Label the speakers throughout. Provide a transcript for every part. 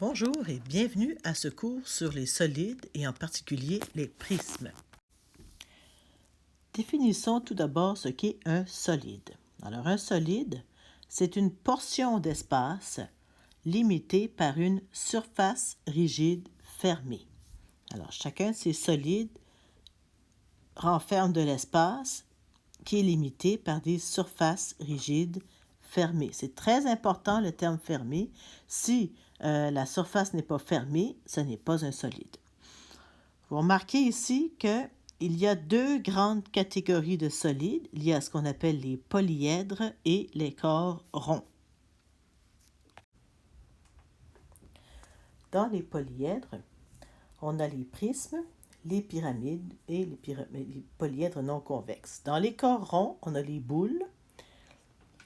Speaker 1: Bonjour et bienvenue à ce cours sur les solides et en particulier les prismes. Définissons tout d'abord ce qu'est un solide. Alors un solide, c'est une portion d'espace limitée par une surface rigide fermée. Alors chacun de ces solides renferme de l'espace qui est limité par des surfaces rigides fermées. C'est très important le terme fermé. Si la surface n'est pas fermée, ce n'est pas un solide. Vous remarquez ici qu'il y a deux grandes catégories de solides. Il y a ce qu'on appelle les polyèdres et les corps ronds. Dans les polyèdres, on a les prismes, les pyramides et les polyèdres non convexes. Dans les corps ronds, on a les boules,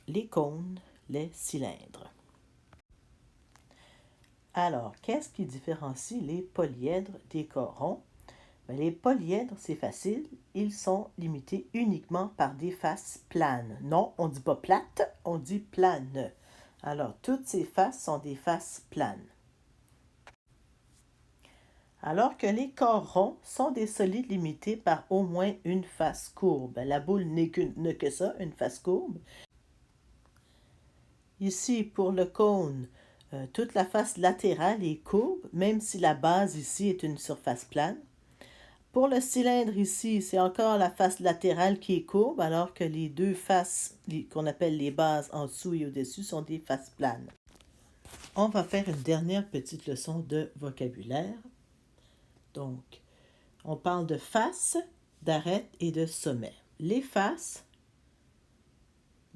Speaker 1: les cônes, les cylindres. Alors, qu'est-ce qui différencie les polyèdres des corps ronds? Les polyèdres, c'est facile, ils sont limités uniquement par des faces planes. Non, on ne dit pas plate, on dit plane. Alors, toutes ces faces sont des faces planes. Alors que les corps ronds sont des solides limités par au moins une face courbe. La boule n'est que ça, une face courbe. Ici, pour le cône, toute la face latérale est courbe, même si la base ici est une surface plane. Pour le cylindre ici, c'est encore la face latérale qui est courbe, alors que les deux faces qu'on appelle les bases en dessous et au-dessus sont des faces planes. On va faire une dernière petite leçon de vocabulaire. Donc, on parle de face, d'arête et de sommet. Les faces,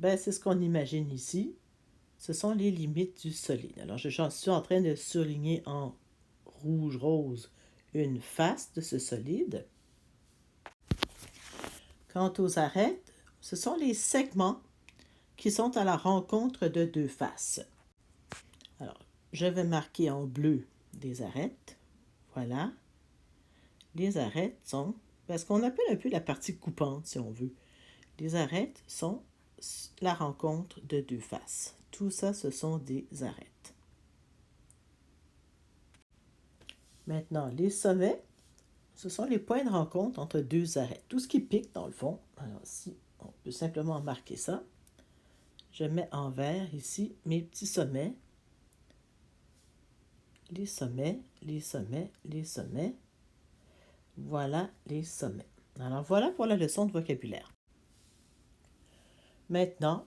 Speaker 1: c'est ce qu'on imagine ici. Ce sont les limites du solide. Alors, je suis en train de surligner en rouge-rose une face de ce solide. Quant aux arêtes, ce sont les segments qui sont à la rencontre de deux faces. Alors, je vais marquer en bleu des arêtes. Voilà. Les arêtes sont, ce qu'on appelle un peu la partie coupante, si on veut. Les arêtes sont la rencontre de deux faces. Tout ça, ce sont des arêtes. Maintenant, les sommets, ce sont les points de rencontre entre deux arêtes. Tout ce qui pique, dans le fond. Alors, ici, on peut simplement marquer ça. Je mets en vert ici mes petits sommets. Les sommets, les sommets, les sommets. Voilà les sommets. Alors, voilà pour la leçon de vocabulaire. Maintenant,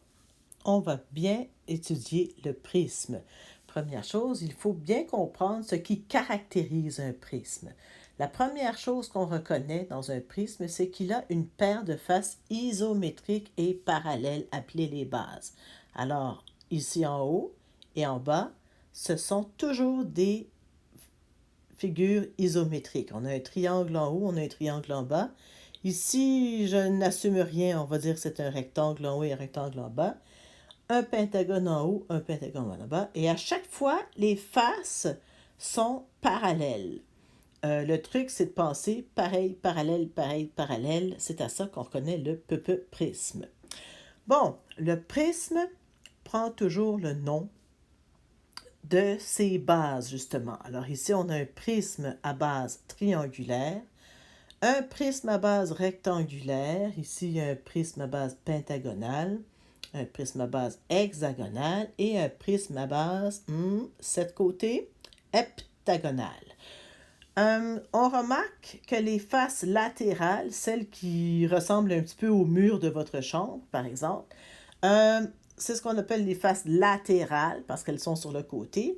Speaker 1: on va bien étudier le prisme. Première chose, il faut bien comprendre ce qui caractérise un prisme. La première chose qu'on reconnaît dans un prisme, c'est qu'il a une paire de faces isométriques et parallèles appelées les bases. Alors, ici en haut et en bas, ce sont toujours des figures isométriques. On a un triangle en haut, on a un triangle en bas. Ici, je n'assume rien, on va dire que c'est un rectangle en haut et un rectangle en bas. Un pentagone en haut, un pentagone en bas. Et à chaque fois, les faces sont parallèles. Le truc, c'est de penser pareil, parallèle, pareil, parallèle. C'est à ça qu'on reconnaît le prisme. Bon, le prisme prend toujours le nom de ses bases, justement. Alors ici, on a un prisme à base triangulaire, un prisme à base rectangulaire. Ici, il y a un prisme à base pentagonale, un prisme à base hexagonale et un prisme à base, 7 côtés, heptagonale. On remarque que les faces latérales, celles qui ressemblent un petit peu au mur de votre chambre, par exemple, c'est ce qu'on appelle les faces latérales parce qu'elles sont sur le côté.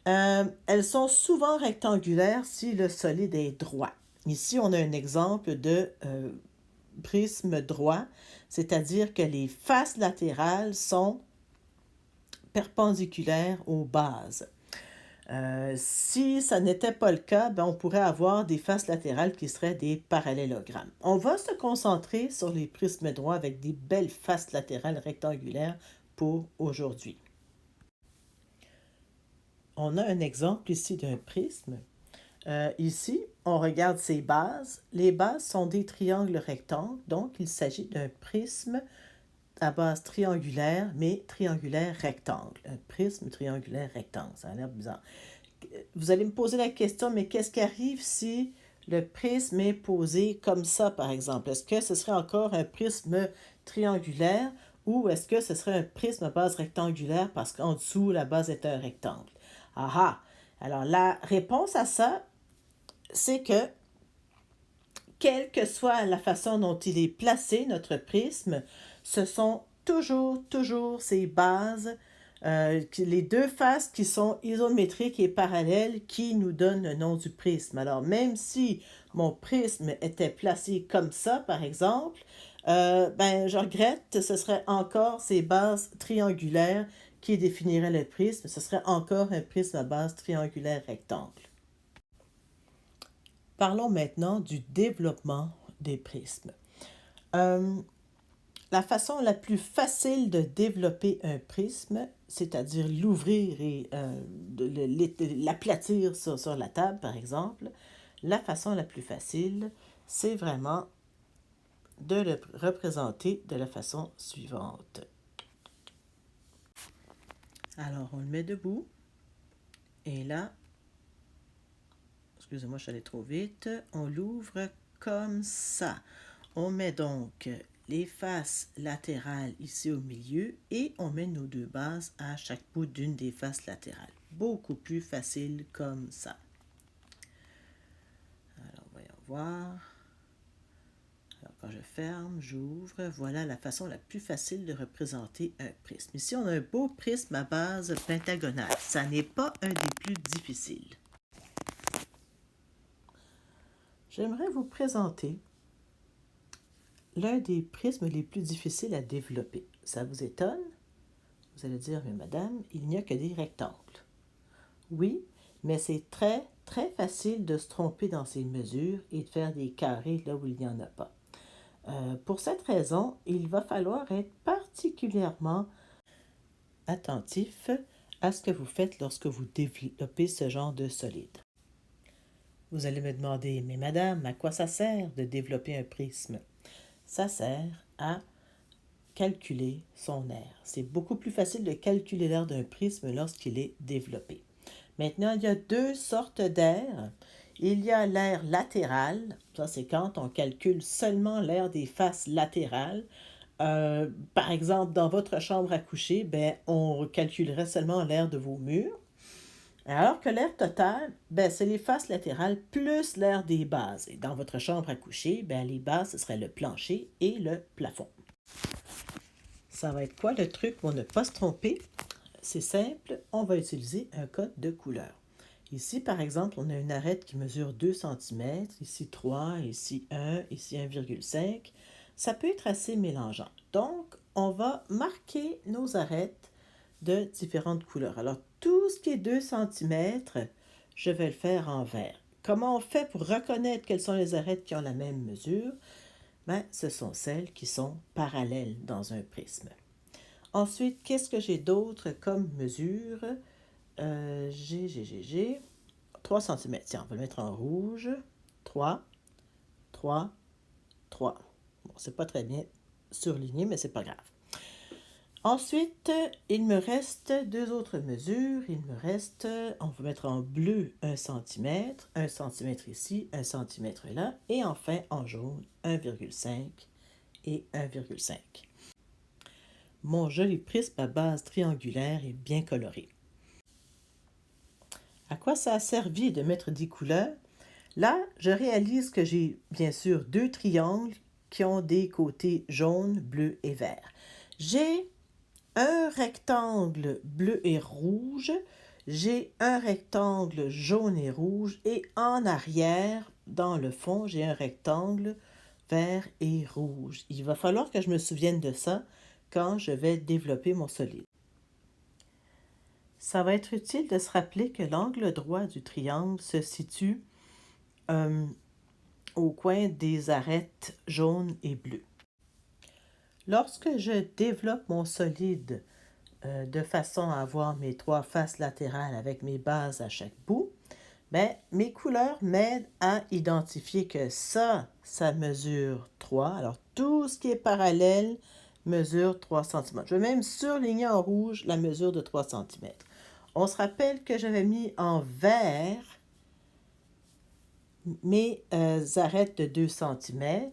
Speaker 1: Elles sont souvent rectangulaires si le solide est droit. Ici, on a un exemple de prisme droit, c'est-à-dire que les faces latérales sont perpendiculaires aux bases. Si ça n'était pas le cas, on pourrait avoir des faces latérales qui seraient des parallélogrammes. On va se concentrer sur les prismes droits avec des belles faces latérales rectangulaires pour aujourd'hui. On a un exemple ici d'un prisme. Ici, on regarde ses bases. Les bases sont des triangles rectangles, donc il s'agit d'un prisme à base triangulaire, mais triangulaire rectangle. Un prisme triangulaire rectangle, ça a l'air bizarre. vous allez me poser la question, mais qu'est-ce qui arrive si le prisme est posé comme ça, par exemple? Est-ce que ce serait encore un prisme triangulaire ou est-ce que ce serait un prisme à base rectangulaire parce qu'en dessous, la base est un rectangle? Ah ah! Alors, la réponse à ça, c'est que, quelle que soit la façon dont il est placé, notre prisme, ce sont toujours ces bases, les deux faces qui sont isométriques et parallèles qui nous donnent le nom du prisme. Alors, même si mon prisme était placé comme ça, par exemple, je regrette, ce serait encore ces bases triangulaires qui définiraient le prisme. Ce serait encore un prisme à base triangulaire rectangle. Parlons maintenant du développement des prismes. La façon la plus facile de développer un prisme, c'est-à-dire l'ouvrir et l'aplatir sur la table, par exemple, la façon la plus facile, c'est vraiment de le représenter de la façon suivante. Alors, on le met debout. Et là, excusez-moi, je suis allée trop vite. On l'ouvre comme ça. On met donc les faces latérales ici au milieu et on met nos deux bases à chaque bout d'une des faces latérales. Beaucoup plus facile comme ça. Alors, voyons voir. Alors, quand je ferme, j'ouvre. Voilà la façon la plus facile de représenter un prisme. Ici, on a un beau prisme à base pentagonale. Ça n'est pas un des plus difficiles. J'aimerais vous présenter l'un des prismes les plus difficiles à développer. Ça vous étonne? Vous allez dire, mais madame, il n'y a que des rectangles. Oui, mais c'est très facile de se tromper dans ces mesures et de faire des carrés là où il n'y en a pas. Pour cette raison, il va falloir être particulièrement attentif à ce que vous faites lorsque vous développez ce genre de solide. Vous allez me demander, mais madame, à quoi ça sert de développer un prisme? Ça sert à calculer son aire. C'est beaucoup plus facile de calculer l'aire d'un prisme lorsqu'il est développé. Maintenant, il y a deux sortes d'air. Il y a l'aire latérale, ça c'est quand on calcule seulement l'aire des faces latérales. Par exemple, dans votre chambre à coucher, on calculerait seulement l'aire de vos murs. Alors que l'aire totale, c'est les faces latérales plus l'aire des bases. Et dans votre chambre à coucher, les bases, ce serait le plancher et le plafond. Ça va être quoi le truc pour ne pas se tromper? C'est simple, on va utiliser un code de couleur. Ici, par exemple, on a une arête qui mesure 2 cm, ici 3, ici 1, ici 1,5. Ça peut être assez mélangeant. Donc, on va marquer nos arêtes de différentes couleurs. Alors, tout ce qui est 2 cm, je vais le faire en vert. Comment on fait pour reconnaître quelles sont les arêtes qui ont la même mesure? Ce sont celles qui sont parallèles dans un prisme. Ensuite, qu'est-ce que j'ai d'autre comme mesure? J'ai 3 cm. Tiens, on va le mettre en rouge. 3, 3, 3. Bon, c'est pas très bien surligné, mais c'est pas grave. Ensuite, il me reste deux autres mesures. Il me reste, on va mettre en bleu 1 cm, 1 cm ici, 1 cm là, et enfin en jaune 1,5 et 1,5. Mon joli prisme à base triangulaire est bien coloré. À quoi ça a servi de mettre 10 couleurs? Là, je réalise que j'ai bien sûr deux triangles qui ont des côtés jaune, bleu et vert. J'ai un rectangle bleu et rouge, j'ai un rectangle jaune et rouge et en arrière, dans le fond, j'ai un rectangle vert et rouge. Il va falloir que je me souvienne de ça quand je vais développer mon solide. Ça va être utile de se rappeler que l'angle droit du triangle se situe au coin des arêtes jaunes et bleues. Lorsque je développe mon solide de façon à avoir mes trois faces latérales avec mes bases à chaque bout, mes couleurs m'aident à identifier que ça mesure 3. Alors, tout ce qui est parallèle mesure 3 cm. Je vais même surligner en rouge la mesure de 3 cm. On se rappelle que j'avais mis en vert mes arêtes de 2 cm,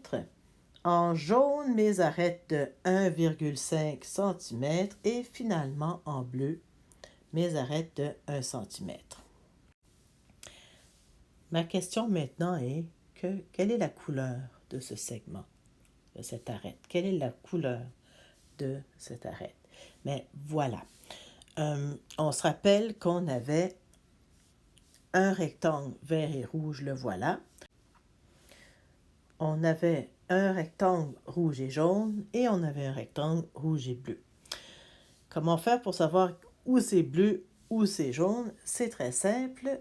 Speaker 1: en jaune mes arêtes de 1,5 cm et finalement en bleu mes arêtes de 1 cm. Ma question maintenant est quelle est la couleur de ce segment, de cette arête? Quelle est la couleur de cette arête? Mais voilà. On se rappelle qu'on avait un rectangle vert et rouge, le voilà. On avait un rectangle rouge et jaune et on avait un rectangle rouge et bleu. Comment faire pour savoir où c'est bleu, où c'est jaune? C'est très simple.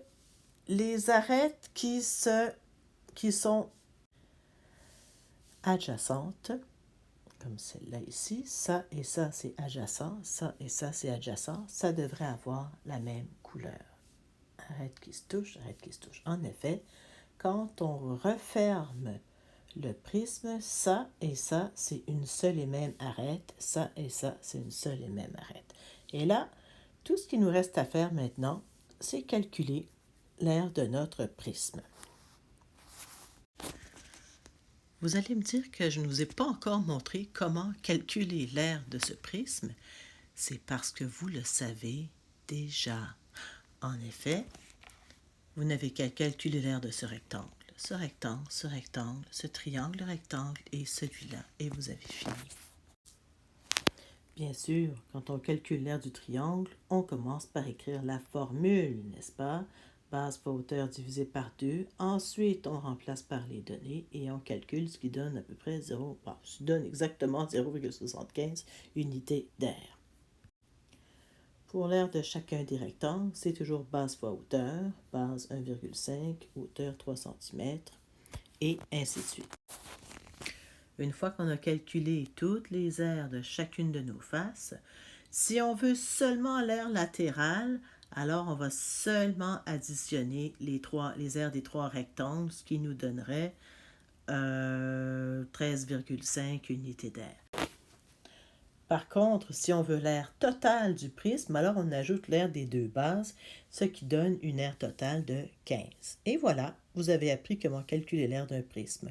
Speaker 1: Les arêtes qui sont adjacentes, comme celle-là ici, ça et ça c'est adjacent, ça et ça c'est adjacent, ça devrait avoir la même couleur. Arête qui se touche, arête qui se touche. En effet, quand on referme le prisme, ça et ça c'est une seule et même arête, ça et ça c'est une seule et même arête. Et là, tout ce qui nous reste à faire maintenant, c'est calculer l'aire de notre prisme. Vous allez me dire que je ne vous ai pas encore montré comment calculer l'aire de ce prisme. C'est parce que vous le savez déjà. En effet, vous n'avez qu'à calculer l'aire de ce rectangle, ce triangle rectangle et celui-là, et vous avez fini. Bien sûr, quand on calcule l'aire du triangle, on commence par écrire la formule, n'est-ce pas? Base fois hauteur divisé par 2. Ensuite, on remplace par les données et on calcule ce qui donne à peu près exactement 0,75 unités d'air. Pour l'aire de chacun des rectangles, c'est toujours base fois hauteur, base 1,5, hauteur 3 cm, et ainsi de suite. Une fois qu'on a calculé toutes les aires de chacune de nos faces, si on veut seulement l'aire latérale, alors on va seulement additionner les aires des 3 rectangles, ce qui nous donnerait 13,5 unités d'air. Par contre, si on veut l'aire totale du prisme, alors on ajoute l'aire des 2 bases, ce qui donne une aire totale de 15. Et voilà, vous avez appris comment calculer l'aire d'un prisme.